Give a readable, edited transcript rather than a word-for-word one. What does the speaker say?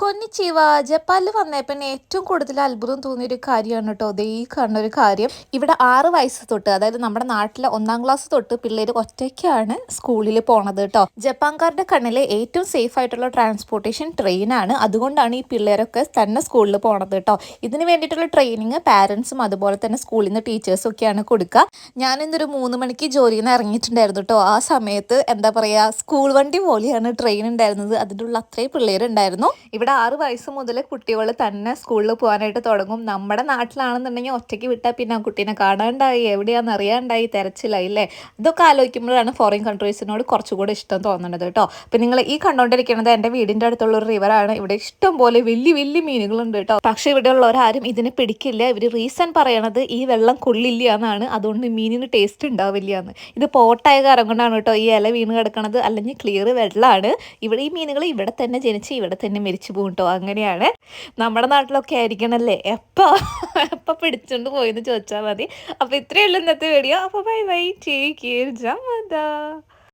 കൊന്നിച്ചീവ ജപ്പാനിൽ വന്നേ പിന്നെ ഏറ്റവും കൂടുതൽ അത്ഭുതം തോന്നിയ ഒരു കാര്യമാണ് കേട്ടോ ദേ ഈ കാണുന്ന ഒരു കാര്യം. ഇവിടെ 6 വയസ്സ് തൊട്ട്, അതായത് നമ്മുടെ നാട്ടിലെ 1-ാം ക്ലാസ് തൊട്ട് പിള്ളേർ ഒറ്റയ്ക്കാണ് സ്കൂളിൽ പോണത് കേട്ടോ. ജപ്പാൻകാരുടെ കണ്ണിലെ ഏറ്റവും സേഫ് ആയിട്ടുള്ള ട്രാൻസ്പോർട്ടേഷൻ ട്രെയിനാണ്. അതുകൊണ്ടാണ് ഈ പിള്ളേരൊക്കെ തന്നെ സ്കൂളിൽ പോണത് കേട്ടോ. ഇതിന് വേണ്ടിയിട്ടുള്ള ട്രെയിനിങ് പാരൻസും അതുപോലെ തന്നെ സ്കൂളിൽ നിന്ന് ടീച്ചേഴ്സും ഒക്കെയാണ് കൊടുക്കുക. ഞാൻ ഇന്നൊരു 3 മണിക്ക് ജോലിയിൽ നിന്ന് ഇറങ്ങിയിട്ടുണ്ടായിരുന്നു കേട്ടോ. ആ സമയത്ത് എന്താ പറയുക, സ്കൂൾ വണ്ടി പോലെയാണ് ട്രെയിൻ ഉണ്ടായിരുന്നത്. അതിൻ്റെ ഉള്ള അത്രയും പിള്ളേരുണ്ടായിരുന്നു. ഇവിടെ 6 വയസ്സ് മുതൽ കുട്ടികൾ തന്നെ സ്കൂളിൽ പോകാനായിട്ട് തുടങ്ങും. നമ്മുടെ നാട്ടിലാണെന്നുണ്ടെങ്കിൽ ഒറ്റയ്ക്ക് വിട്ടാൽ പിന്നെ ആ കുട്ടീനെ കാണാണ്ടായി, എവിടെയാണെന്ന് അറിയാണ്ടായി, തിരച്ചിലായി അല്ലേ. ഇതൊക്കെ ആലോചിക്കുമ്പോഴാണ് ഫോറിൻ കൺട്രീസിനോട് കുറച്ചുകൂടി ഇഷ്ടം തോന്നുന്നത് കേട്ടോ. അപ്പം നിങ്ങൾ ഈ കണ്ടുകൊണ്ടിരിക്കുന്നത് എൻ്റെ വീടിൻ്റെ അടുത്തുള്ള ഒരു റിവറാണ്. ഇവിടെ ഇഷ്ടം പോലെ വലിയ വലിയ മീനുകളുണ്ട് കേട്ടോ. പക്ഷേ ഇവിടെയുള്ളവരാരും ഇതിനെ പിടിക്കില്ല. ഇവർ റീസൺ പറയണത് ഈ വെള്ളം കൊള്ളില്ല എന്നാണ്. അതുകൊണ്ട് മീനിന് ടേസ്റ്റ് ഉണ്ടാവില്ല എന്ന്. ഇത് പോട്ടായ കാരണം കൊണ്ടാണ് കേട്ടോ ഈ ഇല വീണ് കിടക്കണത്. അല്ലെങ്കിൽ ക്ലിയർ വെള്ളമാണ്. ഇവിടെ ഈ മീനുകൾ ഇവിടെ തന്നെ ജനിച്ച് ഇവിടെ തന്നെ മരിച്ചു പോകും കേട്ടോ. അങ്ങനെയാണ്. നമ്മുടെ നാട്ടിലൊക്കെ ആയിരിക്കണല്ലേ എപ്പോൾ പിടിച്ചോണ്ട് പോയെന്ന് ചോദിച്ചാൽ മതി. അപ്പോൾ ഇത്രയേ ഉള്ളൂ ഇന്നത്തെ വീഡിയോ. അപ്പോൾ ബൈ ബൈ, ടേക്ക് കെയർ, ജാ.